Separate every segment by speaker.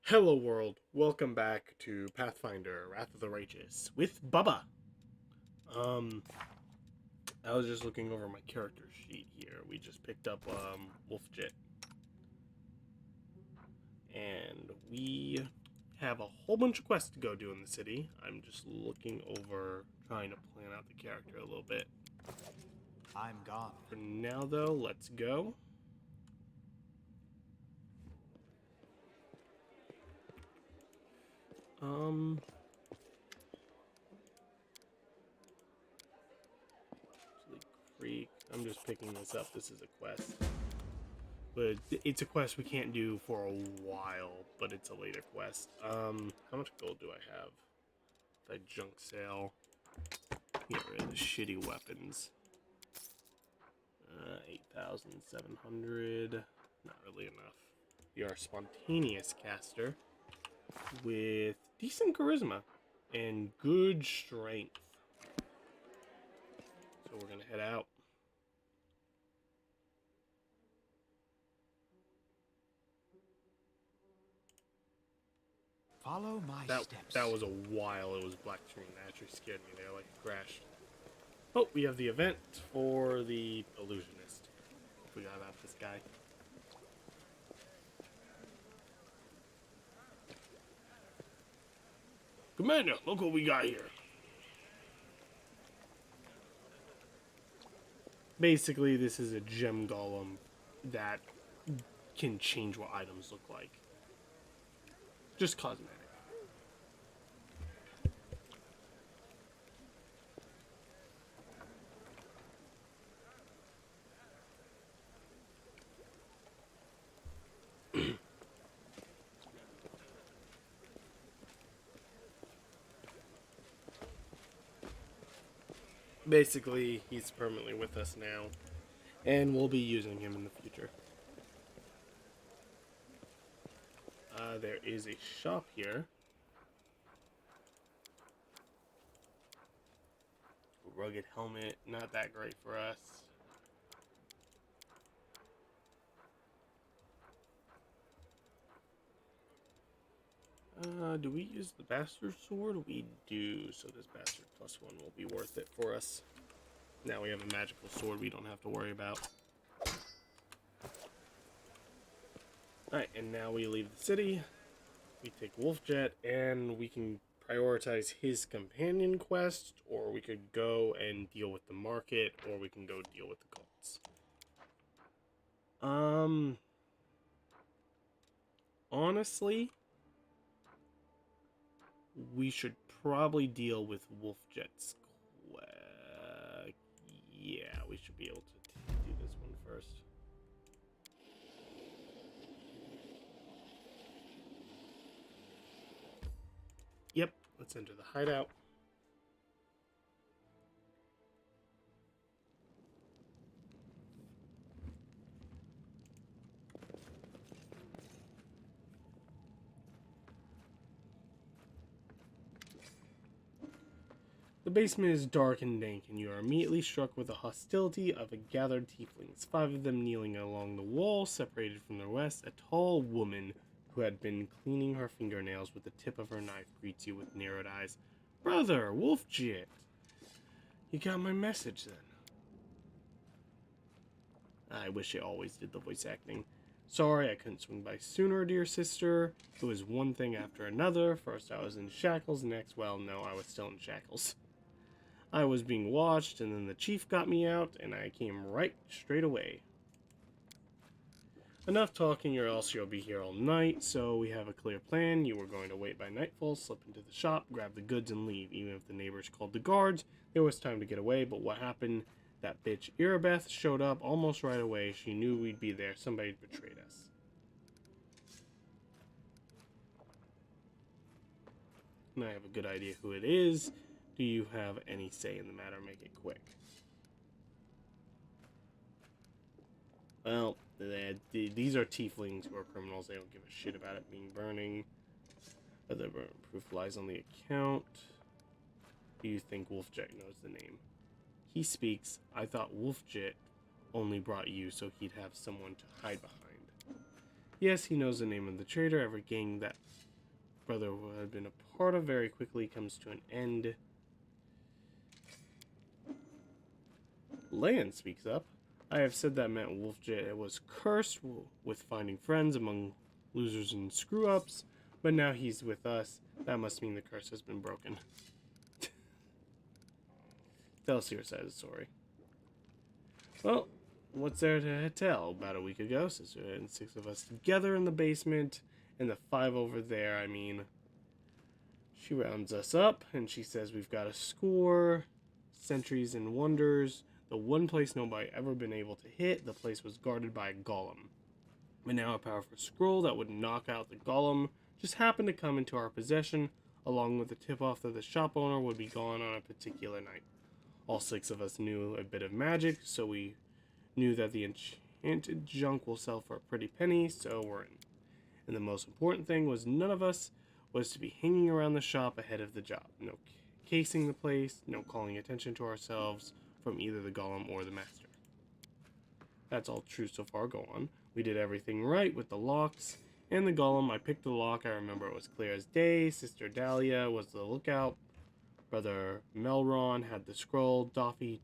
Speaker 1: Hello world, welcome back to Pathfinder, Wrath of the Righteous, with Bubba. Um, I was just looking over my character sheet here. We just picked up, Wolfjet. And we have a whole bunch of quests to go do in the city. I'm just looking over, trying to plan out the character a little bit.
Speaker 2: I'm gone.
Speaker 1: For now though, let's go. Creek. I'm just picking this up. This is a quest. But it's a quest we can't do for a while, but it's a later quest. How much gold do I have? That junk sale. Get rid of the shitty weapons. 8,700. Not really enough. You're a spontaneous caster with decent charisma and good strength. So we're gonna head out.
Speaker 2: Follow my steps.
Speaker 1: That was a while it was black screen. That actually scared me there, like it crashed. Oh, we have the event for the illusionist. Forgot about this guy. Commander, look what we got here. Basically, this is a gem golem that can change what items look like. Just cosmetic. Basically, he's permanently with us now, and we'll be using him in the future. There is a shop here. Rugged helmet, not that great for us. Do we use the bastard sword? We do, so this bastard +1 will be worth it for us. Now we have a magical sword we don't have to worry about. Alright, and now we leave the city. We take Wolfjet, and we can prioritize his companion quest, or we could go and deal with the market, or we can go deal with the cults. Honestly, we should probably deal with Wolfjet's quest. Yeah, we should be able to do this one first. Yep, let's enter the hideout. The basement is dark and dank, and you are immediately struck with the hostility of a gathered tieflings, 5 of them kneeling along the wall, separated from the rest. A tall woman who had been cleaning her fingernails with the tip of her knife greets you with narrowed eyes. Brother, Wolfjet! You got my message then. I wish I always did the voice acting. Sorry I couldn't swing by sooner, dear sister. It was one thing after another. First I was in shackles, next, well, no, I was still in shackles. I was being watched, and then the chief got me out, and I came right straight away. Enough talking, or else you'll be here all night, so we have a clear plan. You were going to wait by nightfall, slip into the shop, grab the goods, and leave. Even if the neighbors called the guards, there was time to get away, but what happened? That bitch Irabeth showed up almost right away. She knew we'd be there. Somebody betrayed us. And I have a good idea who it is. Do you have any say in the matter? Make it quick. Well, these are tieflings who are criminals. They don't give a shit about it being burning. But the proof lies on the account. Do you think Wolfjet knows the name? He speaks. I thought Wolfjet only brought you so he'd have someone to hide behind. Yes, he knows the name of the traitor. Every gang that brother had been a part of very quickly comes to an end. Lan speaks up. I have said that meant Wolfjet was cursed with finding friends among losers and screw-ups, but now he's with us. That must mean the curse has been broken. Tell us your side of the story. Well, what's there to tell? About a week ago, Sister and 6 of us together in the basement, and the 5 over there, I mean. She rounds us up, and she says we've got a score, centuries and wonders. The one place nobody ever been able to hit, the place was guarded by a golem. But now a powerful scroll that would knock out the golem just happened to come into our possession, along with the tip-off that the shop owner would be gone on a particular night. All 6 of us knew a bit of magic, so we knew that the enchanted junk will sell for a pretty penny, so we're in. And the most important thing was none of us was to be hanging around the shop ahead of the job. No casing the place, no calling attention to ourselves from either the golem or the master. That's all true so far, go on. We did everything right with the locks and the golem. I picked the lock, I remember it was clear as day. Sister Dahlia was the lookout. Brother Melron had the scroll. Doffy,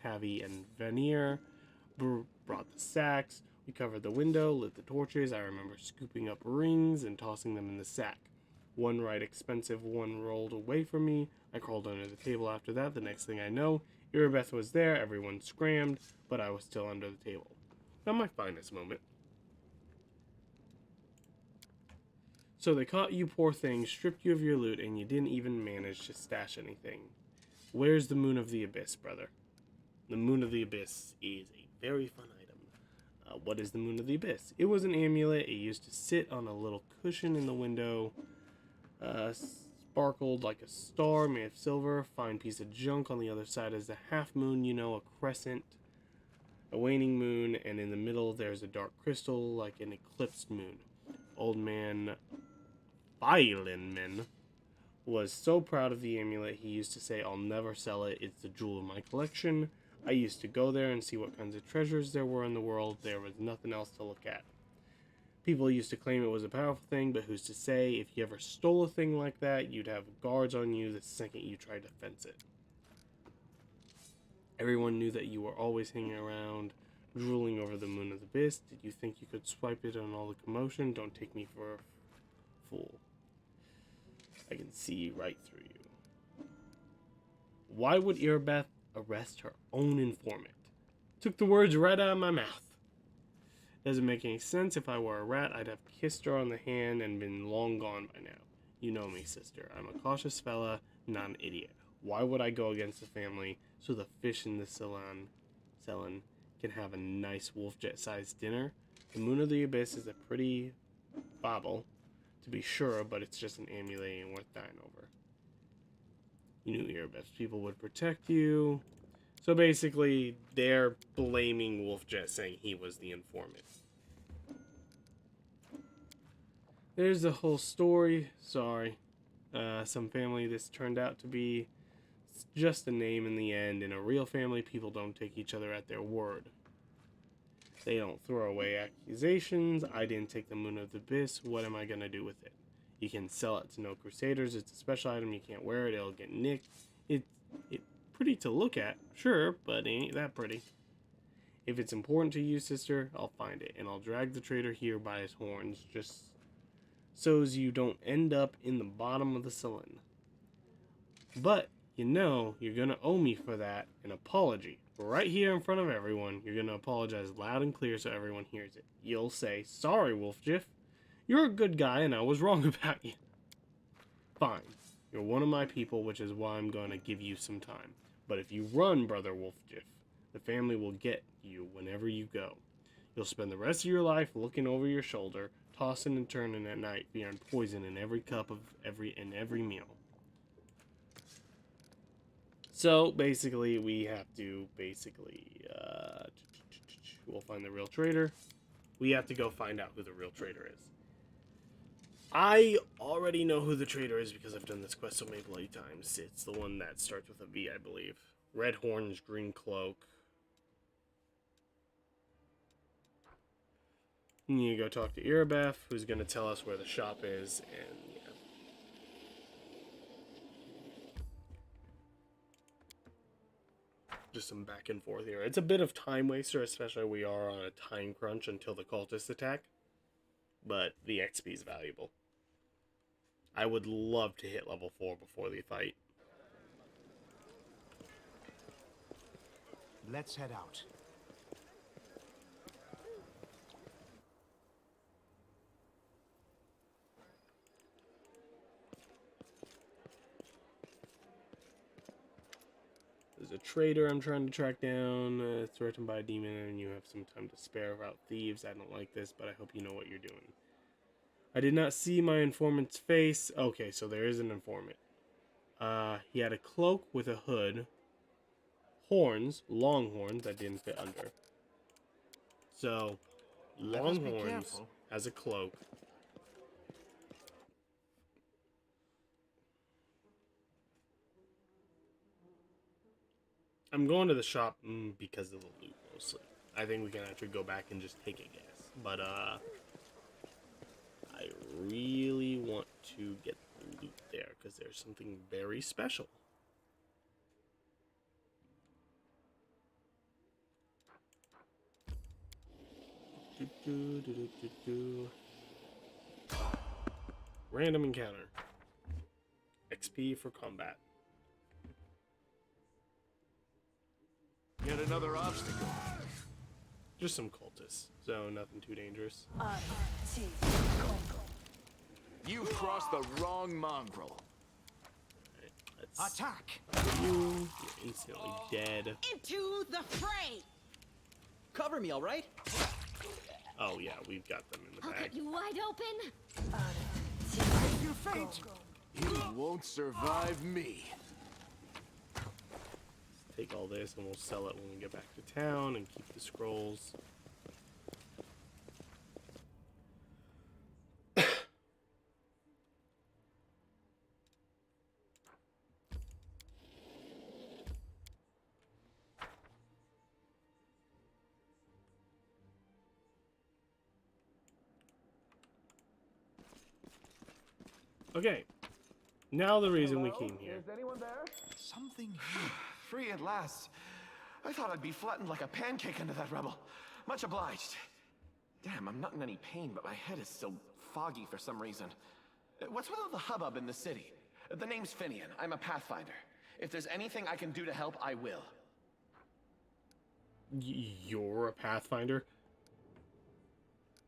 Speaker 1: Tavi, and Veneer brought the sacks. We covered the window, lit the torches. I remember scooping up rings and tossing them in the sack. One right expensive one rolled away from me. I crawled under the table after that. The next thing I know, Irabeth was there. Everyone scrammed, but I was still under the table. Not my finest moment. So they caught you, poor thing, stripped you of your loot, and you didn't even manage to stash anything. Where's the Moon of the Abyss, brother? The Moon of the Abyss is a very fun item. What is the Moon of the Abyss? It was an amulet. It used to sit on a little cushion in the window. Sparkled like a star made of silver. Fine piece of junk. On the other side is a half moon, you know, a crescent, a waning moon, and in the middle there's a dark crystal like an eclipsed moon. Old man Violinman was so proud of the amulet, he used to say, I'll never sell it, it's the jewel of my collection. I used to go there and see what kinds of treasures there were in the world. There was nothing else to look at. People used to claim it was a powerful thing, but who's to say if you ever stole a thing like that, you'd have guards on you the second you tried to fence it. Everyone knew that you were always hanging around, drooling over the Moon of the Abyss. Did you think you could swipe it on all the commotion? Don't take me for a fool. I can see right through you. Why would Irabeth arrest her own informant? Took the words right out of my mouth. Doesn't make any sense. If I were a rat, I'd have kissed her on the hand and been long gone by now. You know me, sister. I'm a cautious fella, not an idiot. Why would I go against the family so the fish in the Ceylon can have a nice Wolfjet-sized dinner? The Moon of the Abyss is a pretty bauble, to be sure, but it's just an amulet and worth dying over. You knew Irabeth's people would protect you. So basically, they're blaming Wolfjet, saying he was the informant. There's the whole story. Sorry. Some family, this turned out to be just a name in the end. In a real family, people don't take each other at their word. They don't throw away accusations. I didn't take the Moon of the Abyss. What am I going to do with it? You can sell it to no crusaders. It's a special item. You can't wear it. It'll get nicked. It's pretty to look at, sure, but it ain't that pretty. If it's important to you, sister, I'll find it, and I'll drag the traitor here by his horns, just so's you don't end up in the bottom of the Ceylon. But, you know, you're gonna owe me for that an apology. Right here in front of everyone, you're gonna apologize loud and clear so everyone hears it. You'll say, sorry, Wolfjiff. You're a good guy and I was wrong about you. Fine. You're one of my people, which is why I'm gonna give you some time. But if you run, Brother Wolfjiff, the family will get you whenever you go. You'll spend the rest of your life looking over your shoulder, tossing and turning at night, fearing poison in every cup of every meal. So basically, we have to we'll find the real traitor. We have to go find out who the real traitor is. I already know who the traitor is because I've done this quest so many bloody times. It's the one that starts with a V, I believe. Red horns, green cloak. You need to go talk to Irabeth, who's going to tell us where the shop is, and yeah. Just some back and forth here. It's a bit of time waster, especially we are on a time crunch until the cultists attack. But the XP is valuable. I would love to hit level 4 before the fight.
Speaker 2: Let's head out.
Speaker 1: There's a trader I'm trying to track down, threatened by a demon, and you have some time to spare about thieves. I don't like this, but I hope you know what you're doing. I did not see my informant's face. Okay, so there is an informant. He had a cloak with a hood, horns, long horns that didn't fit under. So, long horns has a cloak. I'm going to the shop because of the loot, mostly. I think we can actually go back and just take a guess. But, I really want to get the loot there, because there's something very special. Random encounter. XP for combat.
Speaker 3: Yet another obstacle.
Speaker 1: Just some cultists, so nothing too dangerous.
Speaker 3: You crossed the wrong mongrel.
Speaker 1: Right, let's
Speaker 2: Attack!
Speaker 1: you're instantly dead.
Speaker 4: Into the fray!
Speaker 5: Cover me, all right?
Speaker 1: Oh yeah, we've got them in the
Speaker 4: I'll
Speaker 1: bag.
Speaker 4: cut you wide open.
Speaker 2: You faint!
Speaker 3: You won't survive me.
Speaker 1: Take all this and we'll sell it when we get back to town and keep the scrolls. Okay, now the reason we came here.
Speaker 6: Is anyone there?
Speaker 2: Something here.
Speaker 6: Free at last. I thought I'd be flattened like a pancake under that rubble. Much obliged. Damn, I'm not in any pain, but my head is still foggy for some reason. What's with all the hubbub in the city? The name's Finian. I'm a Pathfinder. If there's anything I can do to help, I will.
Speaker 1: You're a Pathfinder?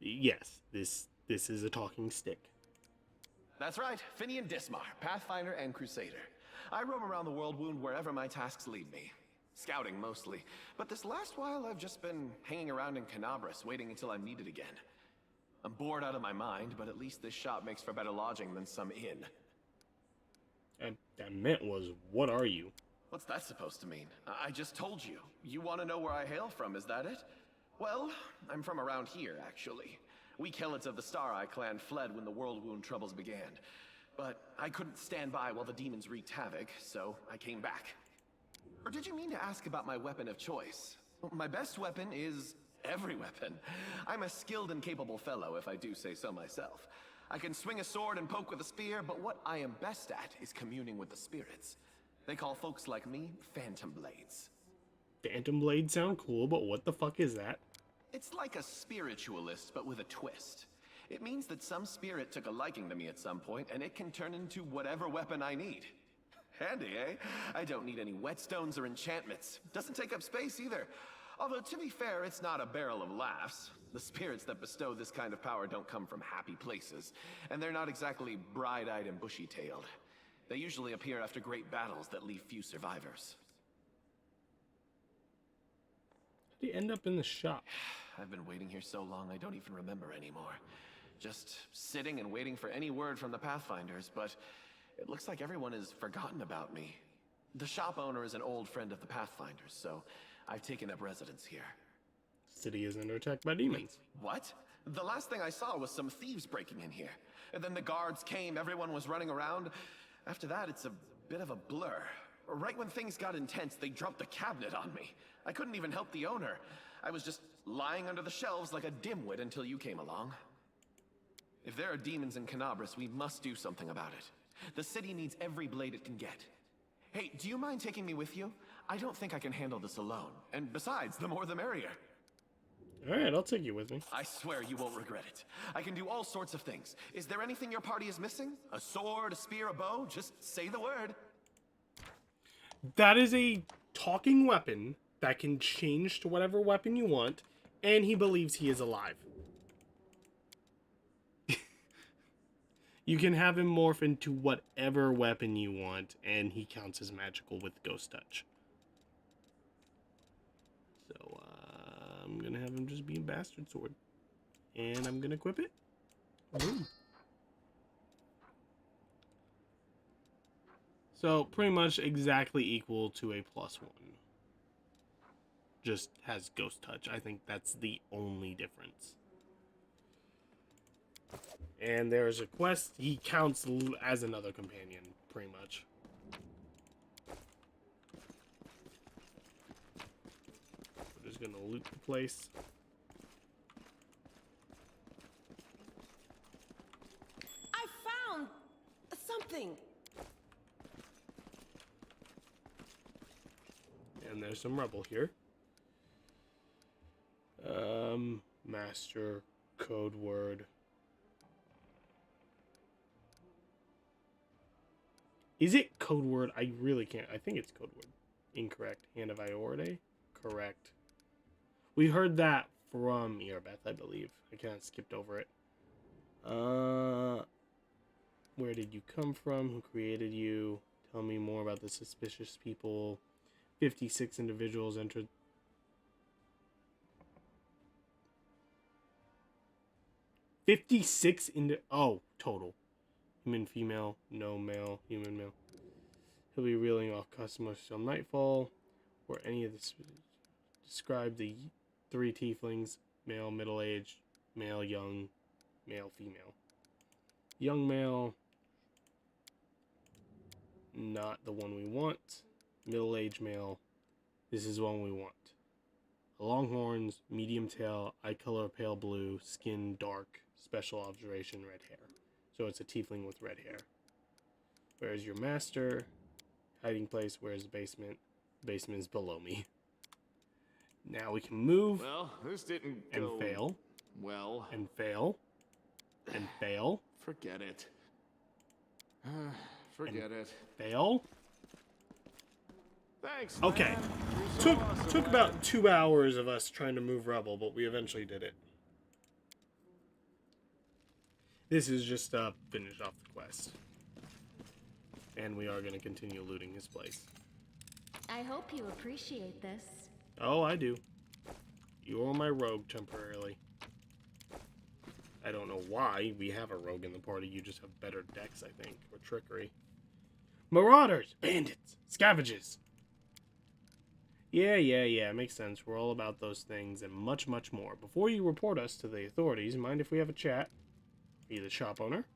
Speaker 1: Yes, this is a talking stick.
Speaker 6: That's right, Finian Dismar, Pathfinder and Crusader. I roam around the world wound wherever my tasks lead me. Scouting mostly, but this last while I've just been hanging around in Canabras, waiting until I'm needed again. I'm bored out of my mind, but at least this shop makes for better lodging than some inn.
Speaker 1: And that meant was, what are you?
Speaker 6: What's that supposed to mean? I just told you. You want to know where I hail from, is that it? Well, I'm from around here, actually. We Kelets of the Star Eye clan fled when the World Wound troubles began. But I couldn't stand by while the demons wreaked havoc, so I came back. Or did you mean to ask about my weapon of choice? My best weapon is every weapon. I'm a skilled and capable fellow, if I do say so myself. I can swing a sword and poke with a spear, but what I am best at is communing with the spirits. They call folks like me Phantom Blades.
Speaker 1: Phantom Blades sound cool, but what the fuck is that?
Speaker 6: It's like a spiritualist, but with a twist. It means that some spirit took a liking to me at some point, and it can turn into whatever weapon I need. Handy, eh? I don't need any whetstones or enchantments. Doesn't take up space either. Although, to be fair, it's not a barrel of laughs. The spirits that bestow this kind of power don't come from happy places, and they're not exactly bright-eyed and bushy-tailed. They usually appear after great battles that leave few survivors.
Speaker 1: How did he end up in the shop?
Speaker 6: I've been waiting here so long I don't even remember anymore. Just sitting and waiting for any word from the Pathfinders, but it looks like everyone has forgotten about me. The shop owner is an old friend of the Pathfinders, so I've taken up residence here.
Speaker 1: City is under attack by demons.
Speaker 6: What? The last thing I saw was some thieves breaking in here. And then the guards came, everyone was running around. After that, it's a bit of a blur. Right when things got intense, they dropped the cabinet on me. I couldn't even help the owner. I was just lying under the shelves like a dimwit until you came along. If there are demons in Canabras, we must do something about it. The city needs every blade it can get. Hey, do you mind taking me with you? I don't think I can handle this alone. And besides, the more the merrier.
Speaker 1: Alright, I'll take you with me.
Speaker 6: I swear you won't regret it. I can do all sorts of things. Is there anything your party is missing? A sword, a spear, a bow? Just say the word.
Speaker 1: That is a talking weapon that can change to whatever weapon you want, and he believes he is alive. You can have him morph into whatever weapon you want, and he counts as magical with Ghost Touch. So, I'm gonna have him just be a Bastard Sword. And I'm gonna equip it. Boom. So, pretty much exactly equal to a +1. Just has Ghost Touch. I think that's the only difference. And there's a quest. He counts as another companion, pretty much. We're just gonna loot the place.
Speaker 4: I found something.
Speaker 1: And there's some rubble here. Master code word. Is it code word? I really can't. I think it's code word. Incorrect. Hand of Iorde? Correct. We heard that from Earbeth, I believe. I kind of skipped over it. Where did you come from? Who created you? Tell me more about the suspicious people. 56 individuals entered. Total. Human, female, no male, human, male. He'll be reeling off customers till nightfall, or any of this. Describe the 3 tieflings: male, middle-aged, male, young, male, female. Young male, not the one we want. Middle-aged male, this is one we want. Longhorns, medium tail, eye color pale blue, skin dark, special observation red hair. So it's a tiefling with red hair. Where's your master? Hiding place. Where's the basement? Basement is below me. Now we can move.
Speaker 3: Well, this didn't
Speaker 1: and
Speaker 3: go
Speaker 1: fail.
Speaker 3: well.
Speaker 1: And fail. And fail.
Speaker 3: Forget it. Forget it.
Speaker 1: Fail.
Speaker 3: Thanks.
Speaker 1: Okay.
Speaker 3: Man. You're so awesome,
Speaker 1: Took
Speaker 3: man.
Speaker 1: about 2 hours of us trying to move rubble, but we eventually did it. This is just finish off the quest. And we are going to continue looting his place.
Speaker 4: I hope you appreciate this.
Speaker 1: Oh, I do. You're my rogue temporarily. I don't know why. We have a rogue in the party. You just have better decks, I think. Or trickery. Marauders! Bandits! Scavengers! Yeah. Makes sense. We're all about those things and much, much more. Before you report us to the authorities, mind if we have a chat? Are you the shop owner?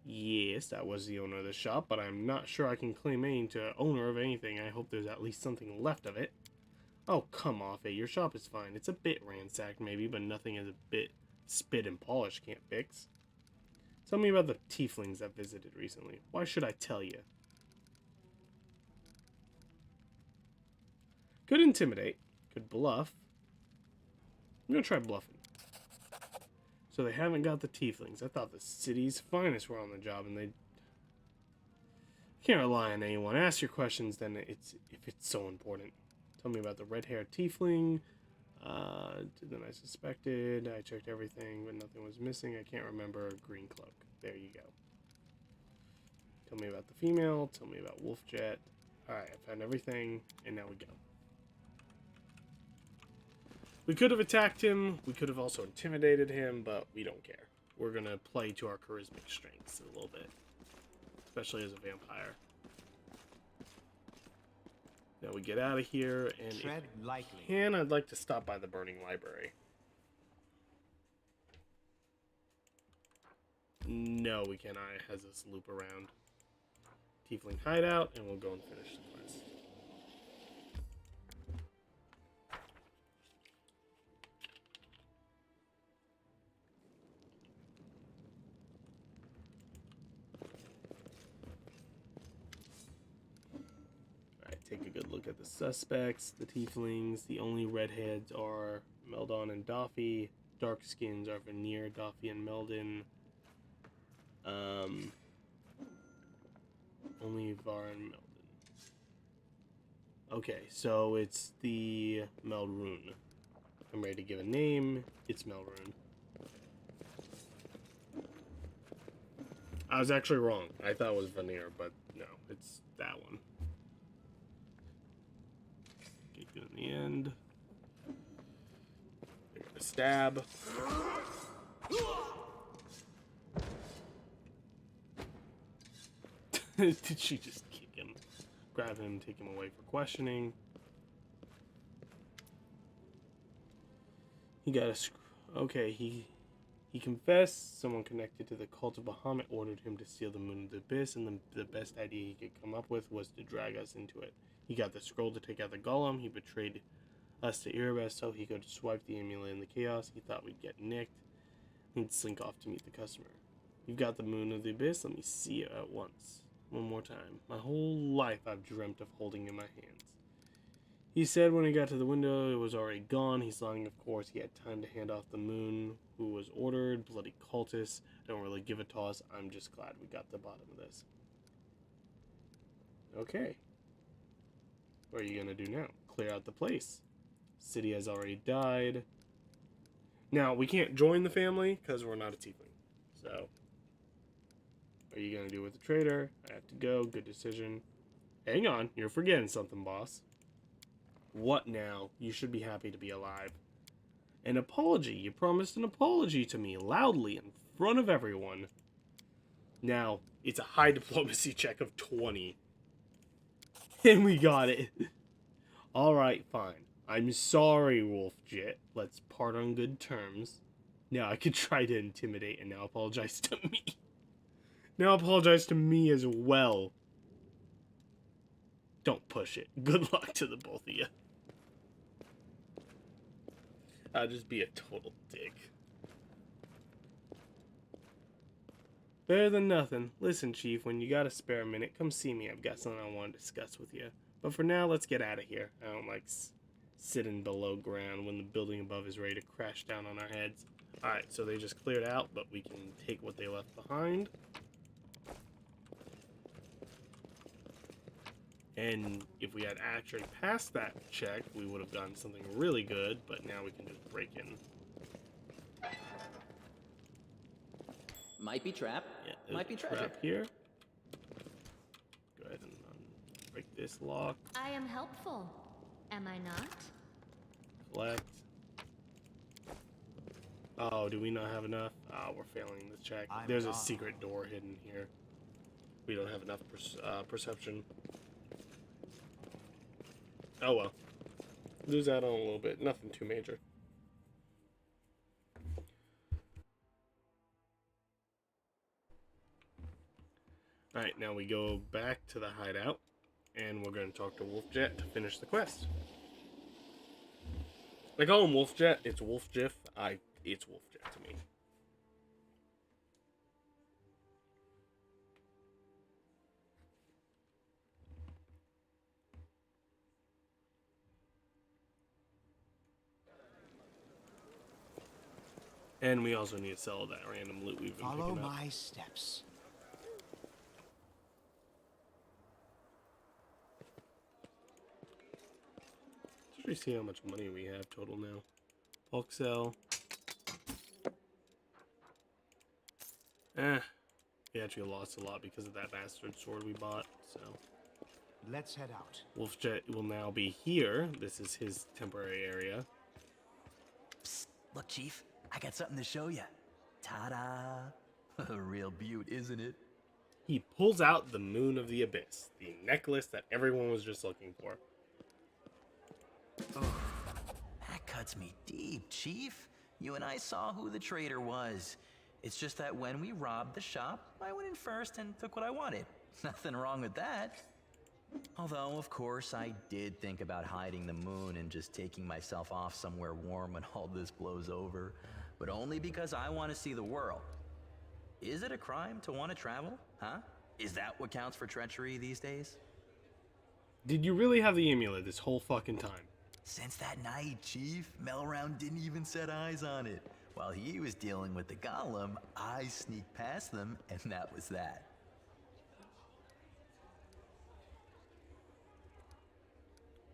Speaker 1: Yes, that was the owner of the shop, but I'm not sure I can claim any to owner of anything. I hope there's at least something left of it. Oh, come off it. Your shop is fine. It's a bit ransacked, maybe, but nothing is a bit spit and polish can't fix. Tell me about the tieflings that visited recently. Why should I tell you? Could intimidate. Could bluff. I'm gonna try bluffing. So they haven't got the tieflings. I thought the city's finest were on the job, and they can't rely on anyone. Ask your questions, then if it's so important. Tell me about the red-haired tiefling. Then I suspected. I checked everything, but nothing was missing. I can't remember. Green cloak. There you go. Tell me about the female. Tell me about Wolfjet. All right, I found everything, and now we go. We could have attacked him. We could have also intimidated him, but we don't care. We're going to play to our charismatic strengths a little bit, especially as a vampire. Now we get out of here, and
Speaker 2: Tread lightly.
Speaker 1: I'd like to stop by the burning library. No, we cannot. It has us loop around. Tiefling hideout, and we'll go and finish the quest. at the suspects, the tieflings. The only redheads are Meldon and Doffy. Dark skins are Veneer, Doffy, and Meldon. Only Var and Meldon. Okay, so it's the Melrune. I'm ready to give a name. It's Melrune. I was actually wrong. I thought it was Veneer, but no, it's that one. Get good in the end. They're gonna stab. Did she just kick him? Grab him, take him away for questioning. He got a... Okay, he confessed. Someone connected to the cult of Bahamut ordered him to steal the Moon of the Abyss, and the best idea he could come up with was to drag us into it. He got the scroll to take out the golem. He betrayed us to Erebus so he could swipe the amulet in the chaos. He thought we'd get nicked. He'd slink off to meet the customer. You've got the Moon of the Abyss. Let me see it at once. One more time. My whole life I've dreamt of holding it in my hands. He said when he got to the window, it was already gone. He's lying, of course. He had time to hand off the moon, who was ordered. Bloody cultists. Don't really give a toss. I'm just glad we got to the bottom of this. Okay. What are you going to do now? Clear out the place. City has already died. Now, we can't join the family because we're not a tiefling. So, what are you going to do with the trader? I have to go. Good decision. Hang on. You're forgetting something, boss. What now? You should be happy to be alive. An apology. You promised an apology to me loudly in front of everyone. Now, it's a high diplomacy check of 20. And we got it. Alright, fine. I'm sorry, Wolfjet. Let's part on good terms. Now I could try to intimidate and now apologize to me. Now apologize to me as well. Don't push it. Good luck to the both of you. I'll just be a total dick. Better than nothing. Listen, Chief, when you got a spare minute, come see me. I've got something I want to discuss with you. But for now, let's get out of here. I don't like sitting below ground when the building above is ready to crash down on our heads. Alright, so they just cleared out, but we can take what they left behind. And if we had actually passed that check, we would have done something really good, but now we can just break in.
Speaker 5: Might be trap.
Speaker 1: Yeah,
Speaker 5: Might be treasure.
Speaker 1: Trap here. Go ahead and break this lock.
Speaker 4: I am helpful, am I not?
Speaker 1: Collect. Oh, do we not have enough? Oh, we're failing the check. There's a secret door hidden here. We don't have enough perception. Oh well. Lose out on a little bit. Nothing too major. Alright, now we go back to the hideout. And we're going to talk to Wolfjet to finish the quest. I call him Wolfjet. It's Wolfjiff. It's Wolfjet to me. And we also need to sell that random loot we've been
Speaker 2: Follow
Speaker 1: picking up.
Speaker 2: my steps.
Speaker 1: Should we see how much money we have total now? Bulk sell. We actually lost a lot because of that bastard sword we bought, so.
Speaker 2: Let's head out.
Speaker 1: Wolfjet will now be here. This is his temporary area.
Speaker 7: Psst, look, Chief, I got something to show you. Ta-da! A real beaut, isn't it?
Speaker 1: He pulls out the Moon of the Abyss, the necklace that everyone was just looking for.
Speaker 7: That cuts me deep, Chief. You and I saw who the traitor was. It's just that when we robbed the shop, I went in first and took what I wanted. Nothing wrong with that. Although, of course, I did think about hiding the moon and just taking myself off somewhere warm when all this blows over. But only because I want to see the world. Is it a crime to want to travel? Huh? Is that what counts for treachery these days?
Speaker 1: Did you really have the amulet this whole fucking time?
Speaker 7: Since that night, Chief, Melround didn't even set eyes on it. While he was dealing with the golem, I sneaked past them, and that was that.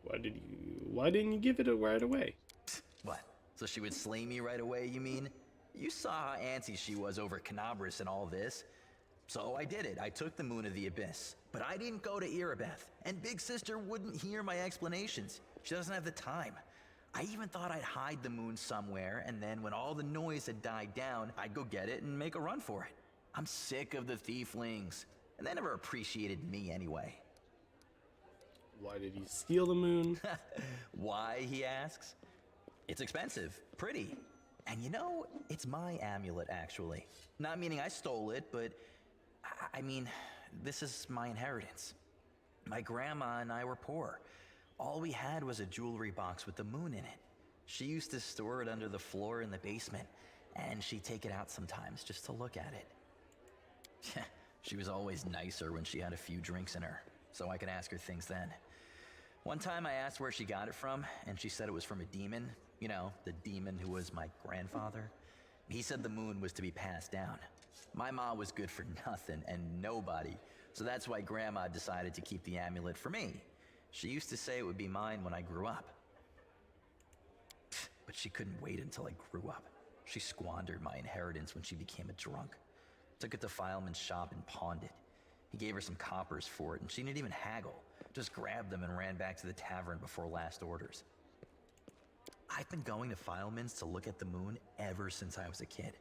Speaker 1: Why didn't you give it right away?
Speaker 7: What? So she would slay me right away, you mean? You saw how antsy she was over Canabras and all this. So I did it. I took the Moon of the Abyss. But I didn't go to Erebeth, and Big Sister wouldn't hear my explanations. She doesn't have the time. I even thought I'd hide the moon somewhere, and then when all the noise had died down, I'd go get it and make a run for it. I'm sick of the thieflings, and they never appreciated me anyway.
Speaker 1: Why did he steal the moon?
Speaker 7: Why, he asks? It's expensive, pretty. And you know, it's my amulet, actually. Not meaning I stole it, but I mean, this is my inheritance. My grandma and I were poor. All we had was a jewelry box with the moon in it. She used to store it under the floor in the basement, and she'd take it out sometimes just to look at it. She was always nicer when she had a few drinks in her, so I could ask her things then. One time I asked where she got it from, and she said it was from a demon. You know, the demon who was my grandfather. He said the moon was to be passed down. My ma was good for nothing and nobody, so that's why Grandma decided to keep the amulet for me. She used to say it would be mine when I grew up. But she couldn't wait until I grew up. She squandered my inheritance when she became a drunk. Took it to Fileman's shop and pawned it. He gave her some coppers for it, and she didn't even haggle. Just grabbed them and ran back to the tavern before last orders. I've been going to Fileman's to look at the moon ever since I was a kid.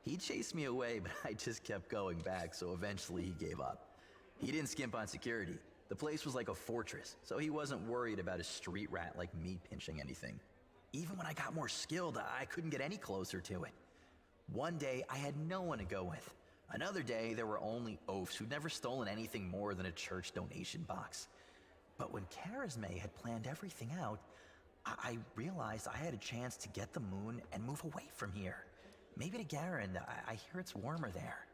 Speaker 7: He chased me away, but I just kept going back, so eventually he gave up. He didn't skimp on security. The place was like a fortress, so he wasn't worried about a street rat like me pinching anything. Even when I got more skilled, I couldn't get any closer to it. One day, I had no one to go with. Another day, there were only oafs who'd never stolen anything more than a church donation box. But when Charisme had planned everything out, I realized I had a chance to get the moon and move away from here. Maybe to Garen. I hear it's warmer there.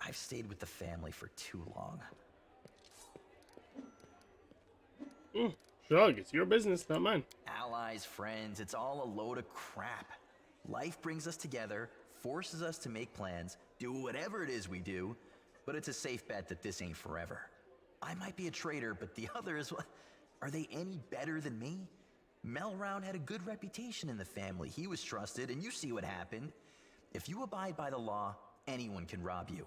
Speaker 7: I've stayed with the family for too long.
Speaker 1: Shrug, it's your business, not mine.
Speaker 7: Allies, friends, it's all a load of crap. Life brings us together, forces us to make plans, do whatever it is we do, but it's a safe bet that this ain't forever. I might be a traitor, but the others, are they any better than me? Melround had a good reputation in the family. He was trusted, and you see what happened. If you abide by the law, anyone can rob you.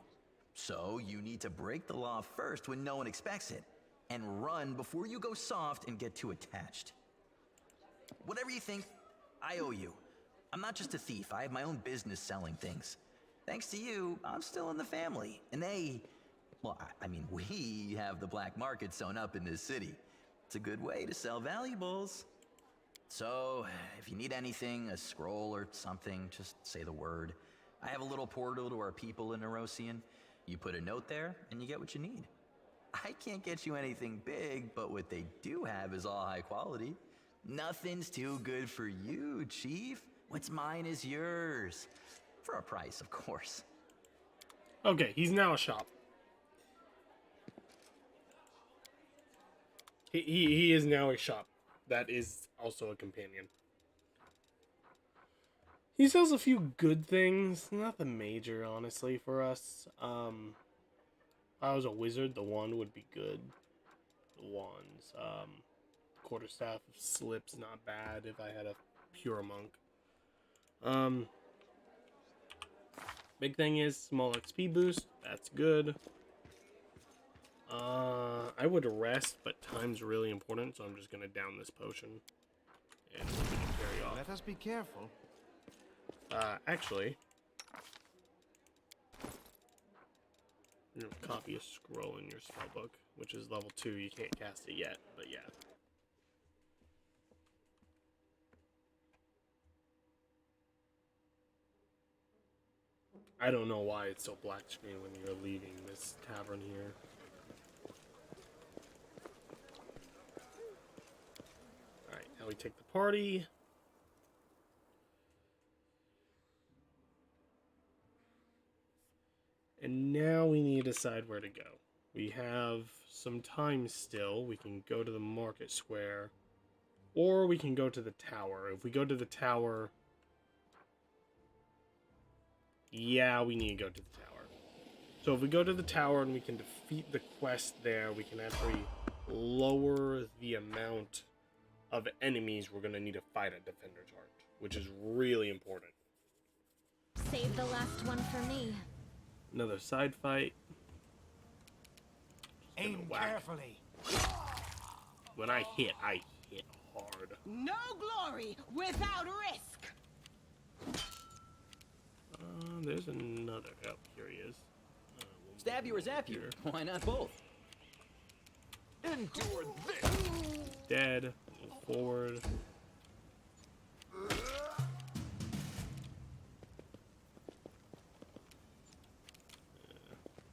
Speaker 7: So you need to break the law first when no one expects it, and run before you go soft and get too attached. Whatever you think, I owe you. I'm not just a thief. I have my own business selling things. Thanks to you, I'm still in the family, and we have the black market sewn up in this city. It's a good way to sell valuables. So, if you need anything, a scroll or something, just say the word. I have a little portal to our people in Nerosian. You put a note there, and you get what you need. I can't get you anything big, but what they do have is all high quality. Nothing's too good for you, Chief. What's mine is yours. For a price, of course.
Speaker 1: Okay, he's now a shop. He is now a shop. That is also a companion. He sells a few good things, nothing major, honestly, for us. If I was a wizard, the wand would be good. The wands. Quarterstaff of slips, not bad if I had a pure monk. Big thing is small XP boost. That's good. I would rest, but time's really important, so I'm just gonna down this potion and we can carry off.
Speaker 2: Let us be careful.
Speaker 1: Actually, you're gonna copy a scroll in your spellbook, which is level 2. You can't cast it yet, but yeah. I don't know why it's so black screen when you're leaving this tavern here. Alright, now we take the party. And now we need to decide where to go. We have some time still. We can go to the market square. Or we can go to the tower. If we go to the tower... Yeah, we need to go to the tower. So if we go to the tower and we can defeat the quest there, we can actually lower the amount of enemies we're going to need to fight at Defender's Heart, which is really important.
Speaker 4: Save the last one for me.
Speaker 1: Another side fight.
Speaker 2: Aim
Speaker 1: whack.
Speaker 2: carefully.
Speaker 1: When I hit hard.
Speaker 8: No glory without risk.
Speaker 1: There's another. Oh, here he is.
Speaker 5: Stab you or zap you? Why not both?
Speaker 3: Endure this!
Speaker 1: Dead. Move forward.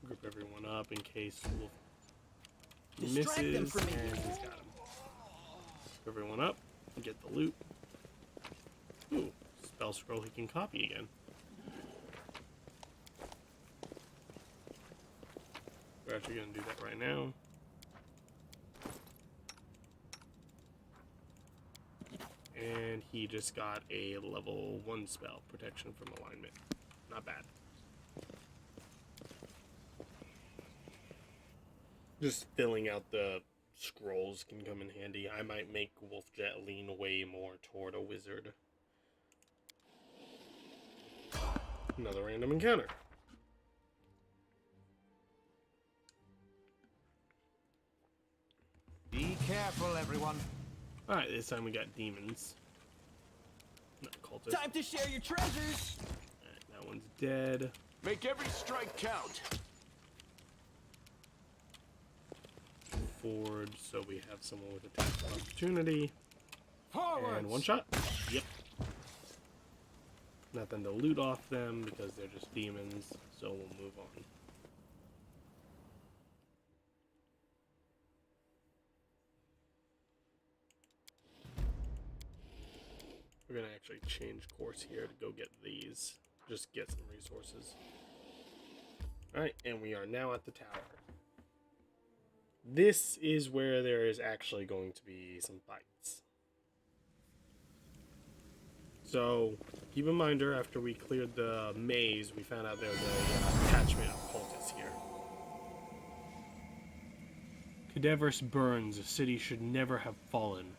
Speaker 1: Group everyone up in case Wolf
Speaker 5: Distract them
Speaker 1: misses,
Speaker 5: from me.
Speaker 1: and he's got him. Group everyone up and get the loot. Ooh, spell scroll he can copy again. We're actually going to do that right now. And he just got a level 1 spell, Protection from Alignment. Not bad. Just filling out the scrolls can come in handy. I might make Wolfjet lean way more toward a wizard. Another random encounter.
Speaker 2: Be careful, everyone.
Speaker 1: Alright, this time we got demons. Not cultists.
Speaker 5: Time to share your treasures.
Speaker 1: Alright, that one's dead.
Speaker 3: Make every strike count!
Speaker 1: Forward, so we have someone with attack of opportunity.
Speaker 2: Forward.
Speaker 1: And one shot. Yep. Nothing to loot off them because they're just demons, so we'll move on. We're gonna actually change course here to go get these. Just get some resources. Alright, and we are now at the tower. This is where there is actually going to be some fights. So, keep in mind, after we cleared the maze, we found out there was a attachment of cultists here. Cadaverous burns, a city should never have fallen.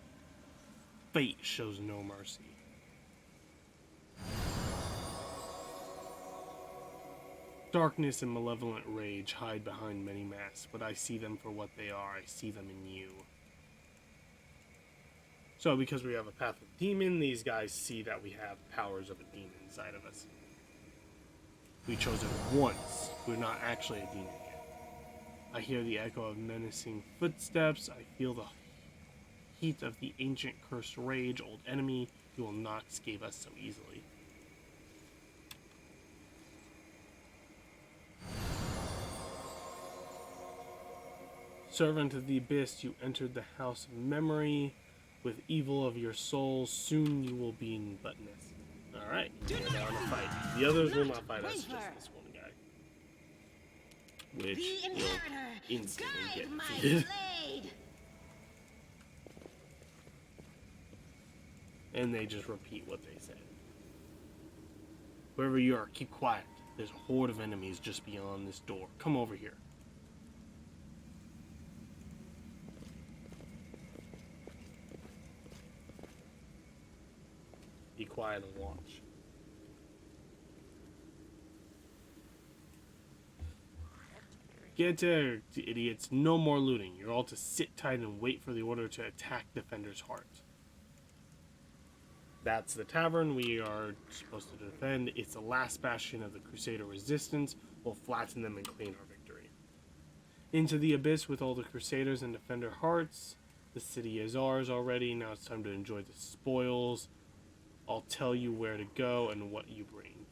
Speaker 1: Fate shows no mercy. Darkness and malevolent rage hide behind many masks, but I see them for what they are. I see them in you. So, because we have a path of demon, these guys see that we have powers of a demon inside of us. We chose it once. We're not actually a demon yet. I hear the echo of menacing footsteps. I feel the heat of the ancient cursed rage. Old enemy, you will not escape us so easily. Servant of the Abyss, you entered the house of memory. With evil of your soul, soon you will be in buttness. Alright, we're now in a fight. The others will not fight us, just this one guy. Which will instantly get defeated. And they just repeat what they said. Wherever you are, keep quiet. There's a horde of enemies just beyond this door. Come over here. Be quiet and watch. Get there, idiots. No more looting. You're all to sit tight and wait for the order to attack Defender's Heart. That's the tavern we are supposed to defend. It's the last bastion of the Crusader resistance. We'll flatten them and claim our victory. Into the abyss with all the Crusaders and Defender Hearts. The city is ours already. Now it's time to enjoy the spoils. I'll tell you where to go and what you bring.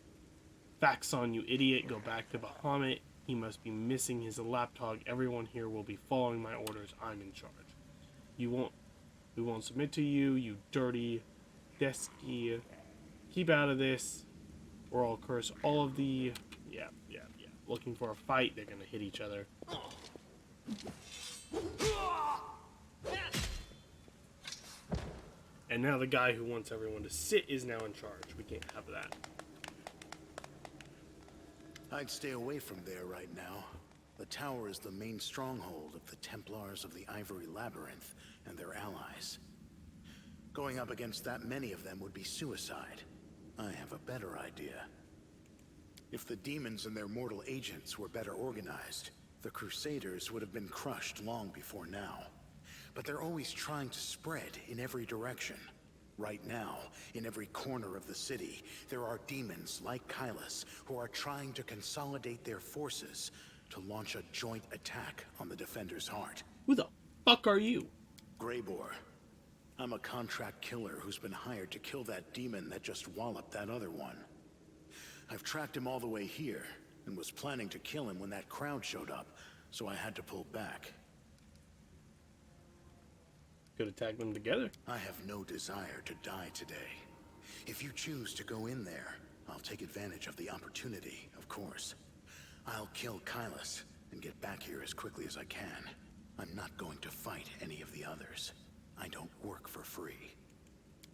Speaker 1: Faxon, you idiot. Go back to Bahamut. He must be missing his lapdog. Everyone here will be following my orders. I'm in charge. We won't submit to you, you dirty Desky. Keep out of this, or I'll curse all of the... Yeah. Looking for a fight, they're gonna hit each other. And now the guy who wants everyone to sit is now in charge. We can't have that.
Speaker 9: I'd stay away from there right now. The tower is the main stronghold of the Templars of the Ivory Labyrinth and their allies. Going up against that many of them would be suicide. I have a better idea. If the demons and their mortal agents were better organized, the Crusaders would have been crushed long before now. But they're always trying to spread in every direction. Right now, in every corner of the city, there are demons like Kylus who are trying to consolidate their forces to launch a joint attack on the Defender's heart.
Speaker 1: Who the fuck are you?
Speaker 9: Greybor. I'm a contract killer who's been hired to kill that demon that just walloped that other one. I've tracked him all the way here, and was planning to kill him when that crowd showed up, so I had to pull back.
Speaker 1: Could have tagged them together.
Speaker 9: I have no desire to die today. If you choose to go in there, I'll take advantage of the opportunity, of course. I'll kill Kylus and get back here as quickly as I can. I'm not going to fight any of the others. I don't work for free.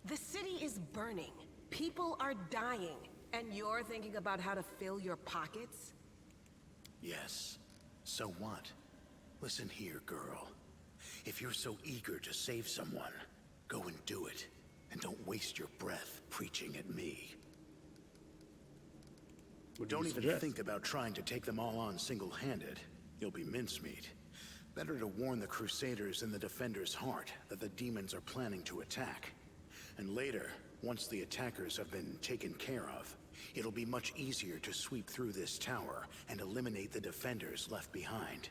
Speaker 10: The city is burning. People are dying. And you're thinking about how to fill your pockets?
Speaker 9: Yes. So what? Listen here, girl. If you're so eager to save someone, go and do it. And don't waste your breath preaching at me. Don't even think about trying to take them all on single-handed. You'll be mincemeat. Better to warn the Crusaders in the Defender's heart that the demons are planning to attack. And later, once the attackers have been taken care of, it'll be much easier to sweep through this tower and eliminate the Defenders left behind.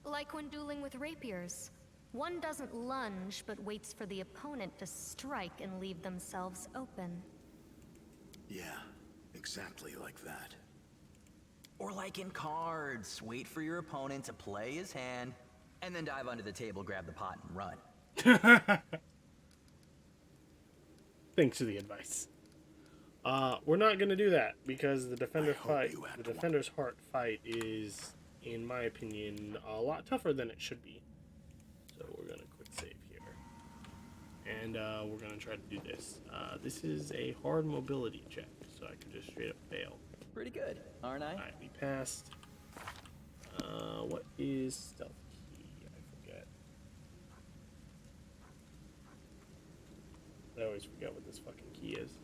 Speaker 4: Like when dueling with rapiers. One doesn't lunge, but waits for the opponent to strike and leave themselves open.
Speaker 9: Yeah, exactly like that.
Speaker 7: Or like in cards, wait for your opponent to play his hand, and then dive under the table, grab the pot, and run.
Speaker 1: Thanks for the advice. We're not gonna do that because the Defender's Heart fight is, in my opinion, a lot tougher than it should be. So we're gonna quick save here, and we're gonna try to do this. This is a hard mobility check, so I can just straight up fail.
Speaker 5: Pretty good, aren't I?
Speaker 1: Alright, we passed. What is stealth key? I forget. I always forget what this fucking key is.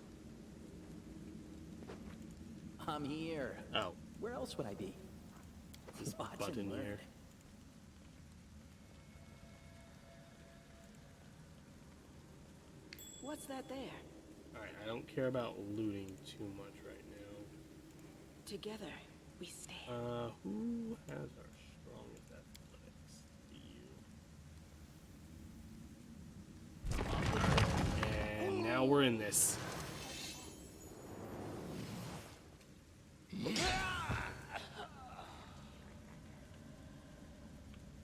Speaker 5: I'm here.
Speaker 1: Oh.
Speaker 5: Where else would I be?
Speaker 1: This
Speaker 5: Watch
Speaker 1: button
Speaker 5: and learn.
Speaker 1: here.
Speaker 10: What's that there?
Speaker 1: Alright, I don't care about looting too much right now.
Speaker 10: Together, we stand.
Speaker 1: Who has our strongest athletics? You. And now we're in this.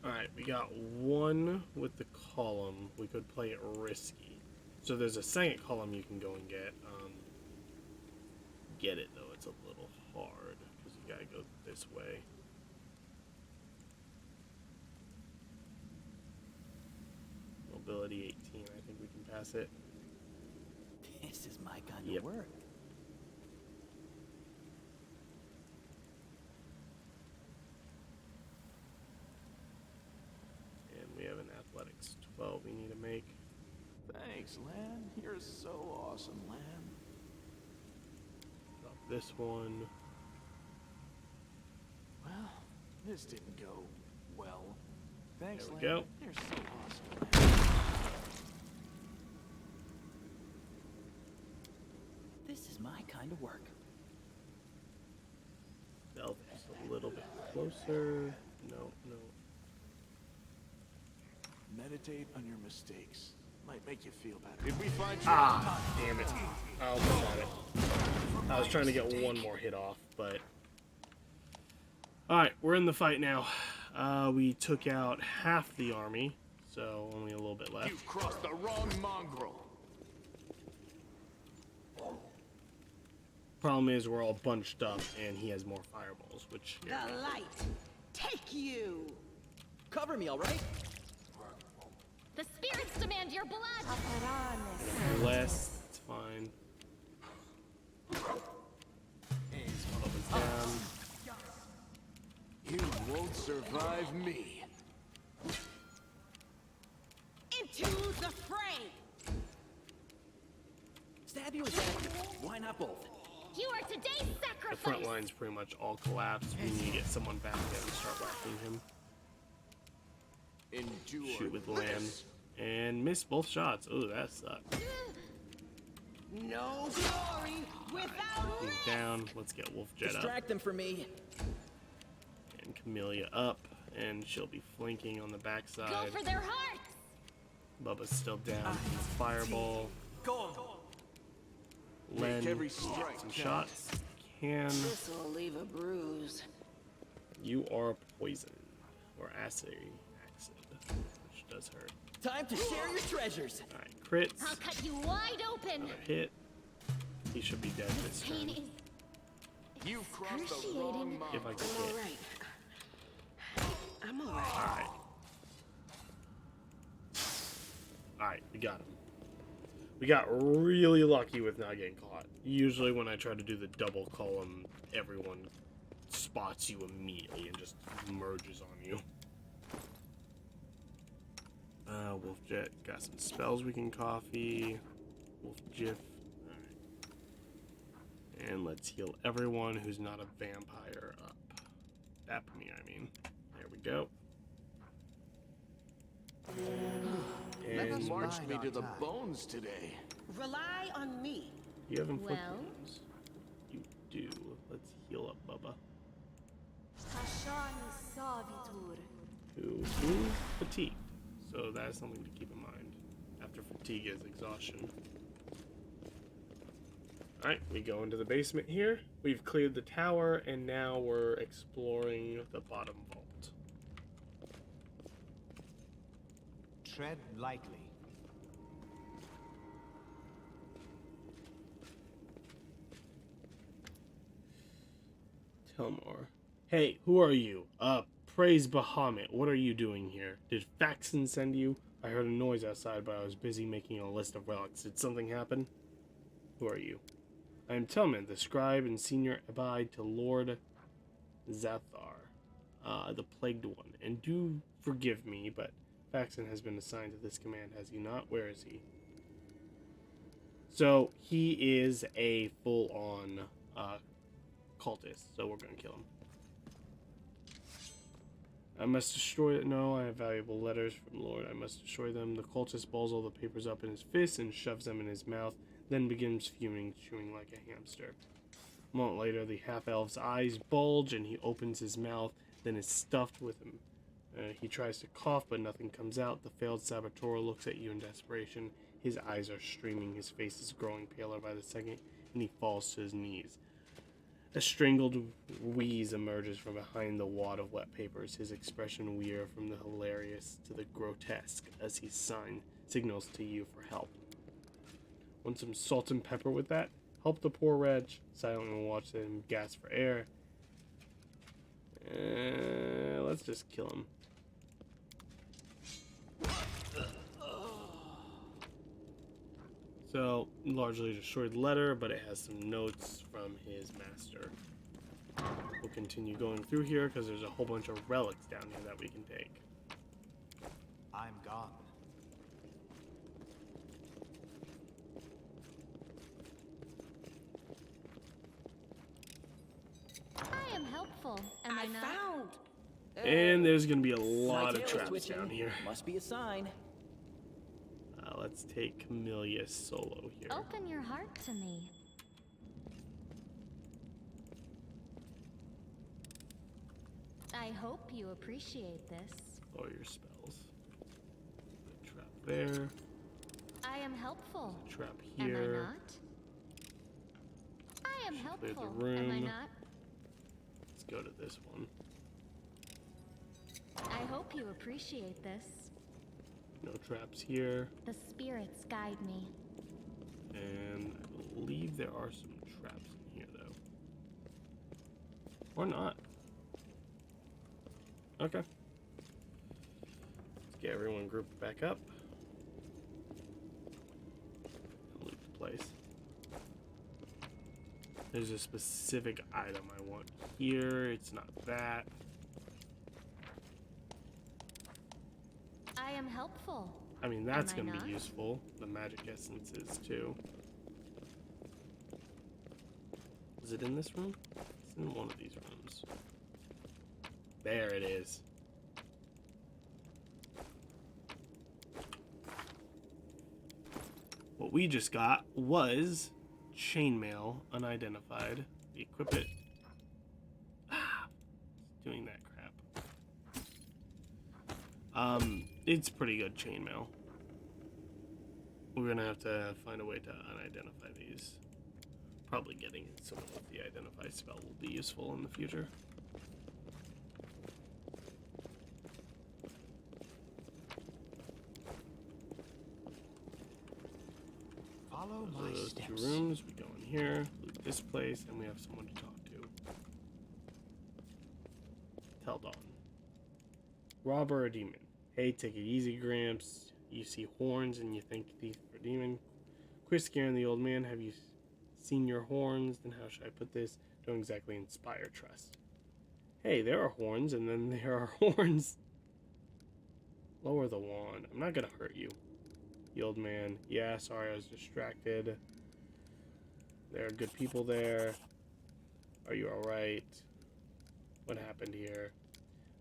Speaker 1: Alright, we got one with the column. We could play it risky. So there's a second column you can go and get. Get it though, it's a little hard because you gotta go this way. Mobility 18, I think we can pass it.
Speaker 5: This is my kind
Speaker 1: Yep.
Speaker 5: of work.
Speaker 1: And we have an athletics 12 we need to make.
Speaker 3: Thanks, Lan. You're so awesome, Lan.
Speaker 1: Drop this one.
Speaker 3: Well, this didn't go well. Thanks,
Speaker 1: There
Speaker 3: Lan.
Speaker 1: we go.
Speaker 3: You're so awesome, Lan.
Speaker 5: This is my kind of work.
Speaker 1: Stealth just a little bit closer. No, no.
Speaker 3: Meditate on your mistakes. Might make you feel better. If we find you
Speaker 1: Damn it. I almost had it. I was trying to get one more hit off, but... Alright, we're in the fight now. We took out half the army, so only a little bit left.
Speaker 3: you've crossed the wrong mongrel.
Speaker 1: Problem is we're all bunched up, and he has more fireballs, which...
Speaker 8: The light, take you!
Speaker 5: Cover me, all right?
Speaker 4: The spirits demand your blood!
Speaker 1: Less, it's fine. Bubba's down.
Speaker 3: You won't survive me.
Speaker 8: Into the fray!
Speaker 5: Stab you and stab you. Why not both?
Speaker 4: You are today's
Speaker 1: The
Speaker 4: sacrifice!
Speaker 1: front line's pretty much all collapsed. We need to get someone back in and start whacking him.
Speaker 3: Endure.
Speaker 1: Shoot with land. And miss both shots. Oh, that sucked.
Speaker 8: No glory without
Speaker 1: He's
Speaker 8: risk!
Speaker 1: down. Let's get Wolf Jet up.
Speaker 5: Distract them for me.
Speaker 1: And Camellia up. And she'll be flanking on the
Speaker 4: Go
Speaker 1: backside.
Speaker 4: for their hearts!
Speaker 1: Bubba's still down. Fireball. Len,
Speaker 3: every
Speaker 1: get
Speaker 3: strike
Speaker 1: some
Speaker 3: count.
Speaker 1: shots. Can.
Speaker 8: This will leave a bruise.
Speaker 1: You are poison. Or acid. Which does hurt.
Speaker 5: Time to share your treasures.
Speaker 1: Alright, crits.
Speaker 4: I'll cut you wide open!
Speaker 1: Another hit. He should be dead this
Speaker 4: Pain
Speaker 1: turn.
Speaker 4: is
Speaker 3: You've crossed the wrong
Speaker 4: excruciating.
Speaker 3: mark.
Speaker 1: If I can
Speaker 8: I'm
Speaker 1: hit.
Speaker 8: alright. I'm alright.
Speaker 1: Alright. Alright, we got him. We got really lucky with not getting caught. Usually when I try to do the double column, everyone spots you immediately and just merges on you. Wolf Jet, got some spells we can copy. Wolf Jiff. Alright. And let's heal everyone who's not a vampire up. That me, I mean. There we go. And
Speaker 3: Marched me to the bones today.
Speaker 8: Rely on me.
Speaker 1: you have inflict
Speaker 4: Well?
Speaker 1: wounds. You do. Let's heal up Bubba. Who is fatigued. So that is something to keep in mind. After fatigue is exhaustion. Alright, we go into the basement here. We've cleared the tower, and now we're exploring the bottom vault.
Speaker 2: Tread lightly.
Speaker 1: Telmar. Hey, who are you? Praise Bahamut. What are you doing here? Did Faxon send you? I heard a noise outside, but I was busy making a list of relics. Did something happen? Who are you? I am Telman, the scribe and senior abide to Lord Zathar, the Plagued One. And do forgive me, but Faxon has been assigned to this command, has he not? Where is he? So, he is a full-on cultist, so we're going to kill him. I must destroy it. No, I have valuable letters from Lord. I must destroy them. The cultist balls all the papers up in his fists and shoves them in his mouth, then begins fuming, chewing like a hamster. A moment later, the half-elf's eyes bulge and he opens his mouth, then is stuffed with him. He tries to cough, but nothing comes out. The failed saboteur looks at you in desperation. His eyes are streaming, his face is growing paler by the second, and he falls to his knees. A strangled wheeze emerges from behind the wad of wet papers, his expression weird from the hilarious to the grotesque as he signals to you for help. Want some salt and pepper with that? Help the poor wretch. Silently watch him gasp for air. Let's just kill him. So, largely destroyed letter, but it has some notes from his master. We'll continue going through here because there's a whole bunch of relics down here that we can take.
Speaker 2: I'm gone.
Speaker 4: I am helpful, am I not?
Speaker 8: Found.
Speaker 1: And there's going to be a lot
Speaker 5: My
Speaker 1: of
Speaker 5: tail is
Speaker 1: traps
Speaker 5: twitching.
Speaker 1: down here.
Speaker 5: Must be a sign.
Speaker 1: Let's take Camellia solo here.
Speaker 4: Open your heart to me. I hope you appreciate this.
Speaker 1: Lower your spells. Put a trap there.
Speaker 4: I am helpful.
Speaker 1: Trap
Speaker 4: Am I
Speaker 1: here.
Speaker 4: not? I am
Speaker 1: Should clear the
Speaker 4: helpful. Am I
Speaker 1: room.
Speaker 4: not?
Speaker 1: Let's go to this one.
Speaker 4: I hope you appreciate this.
Speaker 1: No traps here.
Speaker 4: The spirits guide me.
Speaker 1: And I believe there are some traps in here, though. Or not. Okay. get everyone grouped back up. Loot the place. There's a specific item I want here. It's not that.
Speaker 4: I am helpful.
Speaker 1: I mean, that's
Speaker 4: Am I
Speaker 1: going to
Speaker 4: not?
Speaker 1: be useful. The magic essences, too. Is it in this room? It's in one of these rooms. There it is. What we just got was chainmail, unidentified. Equip it. Ah, doing that crap. It's pretty good chainmail. We're gonna have to find a way to unidentify these. Probably getting someone with the identify spell will be useful in the future.
Speaker 2: Follow my
Speaker 1: Those
Speaker 2: steps.
Speaker 1: two rooms, we go in here, loot this place, and we have someone to talk to. Tell Dawn. Robber or demon? Hey, take it easy, Gramps. You see horns and you think thief or demon. Quit scaring the old man. Have you seen your horns? Then how should I put this? Don't exactly inspire trust. Hey, there are horns, and then there are horns. Lower the wand. I'm not gonna hurt you. The old man. Yeah, sorry, I was distracted. There are good people there. Are you alright? What happened here?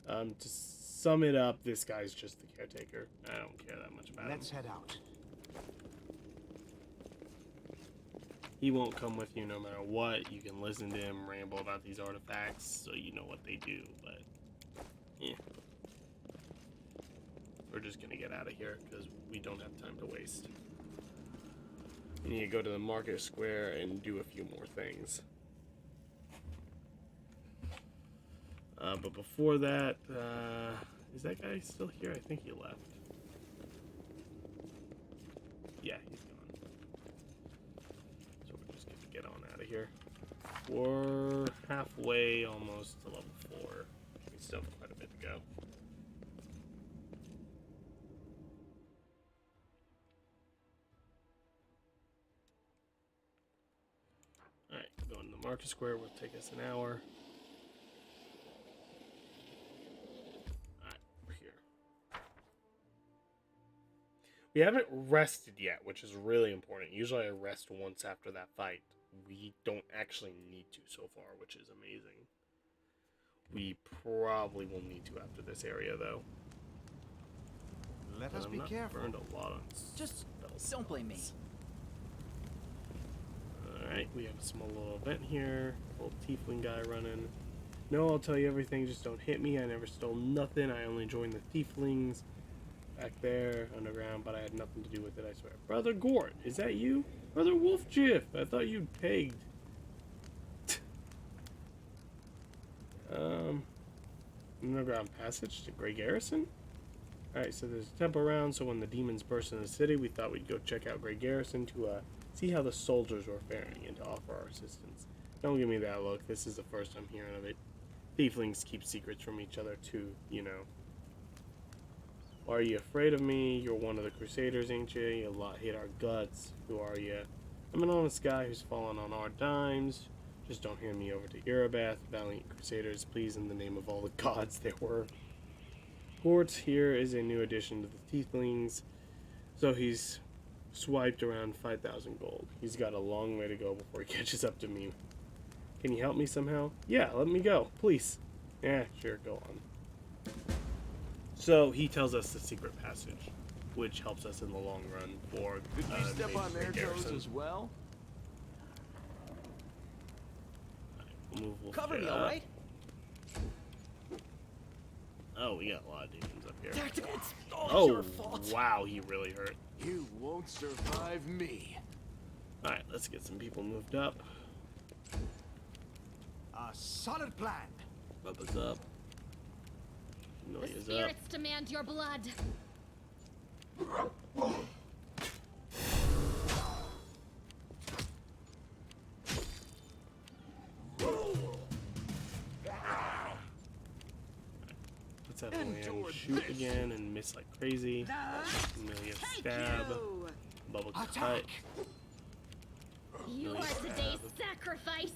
Speaker 1: To sum it up, this guy's just the caretaker. I don't care that much about
Speaker 2: Let's
Speaker 1: him.
Speaker 2: head out.
Speaker 1: He won't come with you no matter what. You can listen to him ramble about these artifacts so you know what they do, but yeah. We're just gonna get out of here because we don't have time to waste. We need to go to the market square and do a few more things. But before that, is that guy still here? I think he left. Yeah, he's gone. So we're just gonna get on out of here. We're halfway almost to level 4. We still have quite a bit to go. Alright, going to the market square will take us an hour. Alright, we're here. We haven't rested yet, which is really important. Usually I rest once after that fight. We don't actually need to so far, which is amazing. We probably will need to after this area, though.
Speaker 2: Let us
Speaker 1: I'm
Speaker 2: be
Speaker 1: not
Speaker 2: careful.
Speaker 1: burned a lot on
Speaker 5: Just
Speaker 1: spells.
Speaker 5: don't blame me.
Speaker 1: Alright, we have a small little event here. Old tiefling guy running. No, I'll tell you everything, just don't hit me. I never stole nothing. I only joined the tieflings back there, underground, but I had nothing to do with it, I swear. Brother Gort, is that you? Brother Wolfjiff, I thought you'd pegged. Underground passage to Grey Garrison? Alright, so there's a temple around, so when the demons burst in the city, we thought we'd go check out Grey Garrison to, see how the soldiers were faring and to offer our assistance. Don't give me that look, this is the first I'm hearing of it. Tieflings keep secrets from each other too, you know. Why are you afraid of me? You're one of the Crusaders, ain't you? You hate our guts. Who are you? I'm an honest guy who's fallen on hard times. Just don't hand me over to Erebath, valiant Crusaders, please, in the name of all the gods there were. Gort here is a new addition to the Tieflings, so he's swiped around 5,000 gold. He's got a long way to go before he catches up to me. Can you help me somehow? Yeah, let me go, please. Yeah, sure, go on. So he tells us the secret passage, which helps us in the long run for
Speaker 3: Did we step on their toes
Speaker 1: Garrison.
Speaker 3: as well?
Speaker 1: We'll
Speaker 5: Cover
Speaker 1: get
Speaker 5: me,
Speaker 1: up.
Speaker 5: all right?
Speaker 1: Oh, we got a lot of demons up here.
Speaker 5: It's all your
Speaker 1: Oh,
Speaker 5: fault.
Speaker 1: wow, he really hurt.
Speaker 3: You won't survive me.
Speaker 1: Alright, let's get some people moved up.
Speaker 2: A solid plan.
Speaker 1: Bubba's up.
Speaker 4: The
Speaker 1: Amelia's up.
Speaker 4: spirits demand your blood.
Speaker 1: Let's have a land shoot again and miss like crazy. Amelia stab. Bubble cut.
Speaker 4: You
Speaker 1: Amelia
Speaker 4: are today's
Speaker 1: stab.
Speaker 4: sacrifice.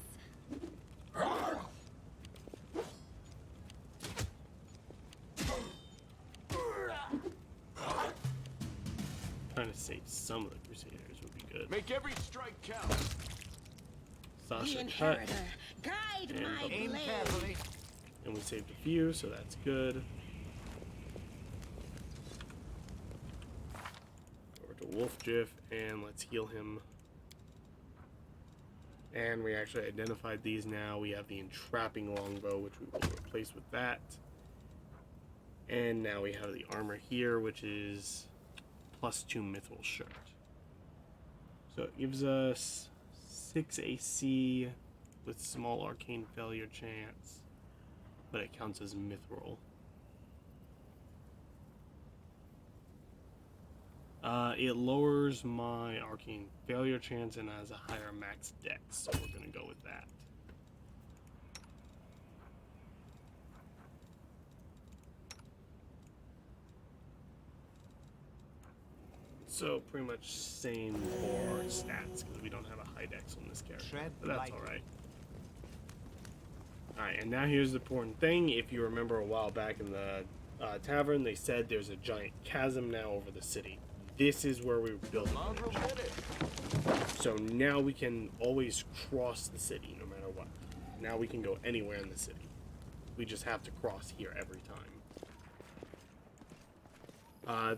Speaker 1: Trying to save some of the Crusaders would be good.
Speaker 3: Make every strike count.
Speaker 8: The
Speaker 1: Sasha cut.
Speaker 8: inheritor, guide
Speaker 1: And
Speaker 8: my
Speaker 1: bubble.
Speaker 2: Aim
Speaker 8: blade.
Speaker 2: carefully.
Speaker 1: And we saved a few, so that's good. Over to Wolfjiff, and let's heal him. And we actually identified these now. We have the entrapping longbow, which we will replace with that. And now we have the armor here, which is +2 mithril shirt. So it gives us 6 AC with small arcane failure chance, but it counts as mithril. It lowers my arcane failure chance and has a higher max dex, so we're gonna go with that. So pretty much same for our stats because we don't have a high dex on this character,
Speaker 2: Tread
Speaker 1: but that's
Speaker 2: lightly.
Speaker 1: all right. All right, and now here's the important thing. If you remember a while back in the tavern, they said there's a giant chasm now over the city. This is where we built the
Speaker 3: Mongrel
Speaker 1: bridge.
Speaker 3: did it.
Speaker 1: So now we can always cross the city no matter what. Now we can go anywhere in the city. We just have to cross here every time.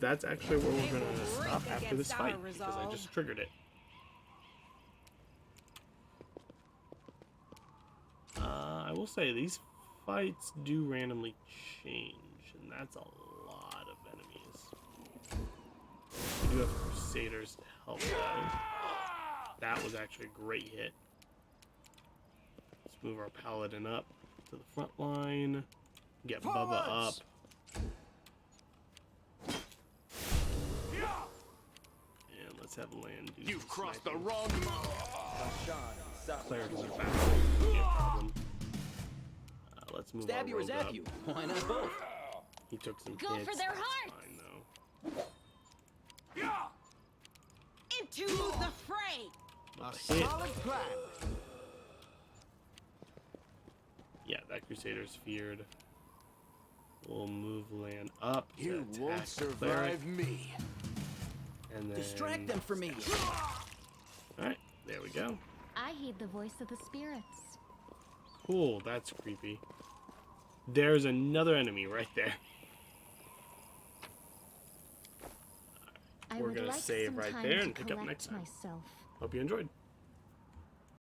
Speaker 1: That's actually where we're going to stop after this fight because I just triggered it. I will say these fights do randomly change, and that's a lot of enemies. We do have Crusaders to help though. That was actually a great hit. Let's move our Paladin up to the front line. Get Bubba up. And let's have Land do
Speaker 3: You've
Speaker 1: some
Speaker 3: crossed
Speaker 1: sniping.
Speaker 3: the wrong mark.
Speaker 1: Clerics are back. Be a problem. Let's move
Speaker 5: Stab
Speaker 1: our
Speaker 5: you or
Speaker 1: rogue
Speaker 5: zap
Speaker 1: up.
Speaker 5: you. Why not both?
Speaker 1: He took some
Speaker 4: Go
Speaker 1: hits.
Speaker 4: for their
Speaker 1: That's
Speaker 4: hearts!
Speaker 1: fine, though.
Speaker 8: Into the fray.
Speaker 2: A
Speaker 1: But the hit,
Speaker 2: solid plan.
Speaker 1: yeah, that Crusader's feared. We'll move Land up. to
Speaker 3: You
Speaker 1: attack
Speaker 3: won't
Speaker 1: the
Speaker 3: survive
Speaker 1: cleric,
Speaker 3: me.
Speaker 1: and then
Speaker 5: Distract them for me.
Speaker 1: All right, there we go.
Speaker 4: I heed the voice of the spirits.
Speaker 1: Cool, that's creepy. There's another enemy right there.
Speaker 4: I
Speaker 1: We're
Speaker 4: would
Speaker 1: gonna
Speaker 4: like
Speaker 1: save
Speaker 4: some
Speaker 1: right
Speaker 4: time
Speaker 1: there
Speaker 4: to
Speaker 1: and pick up
Speaker 4: collect
Speaker 1: next time.
Speaker 4: myself.
Speaker 1: Hope you enjoyed.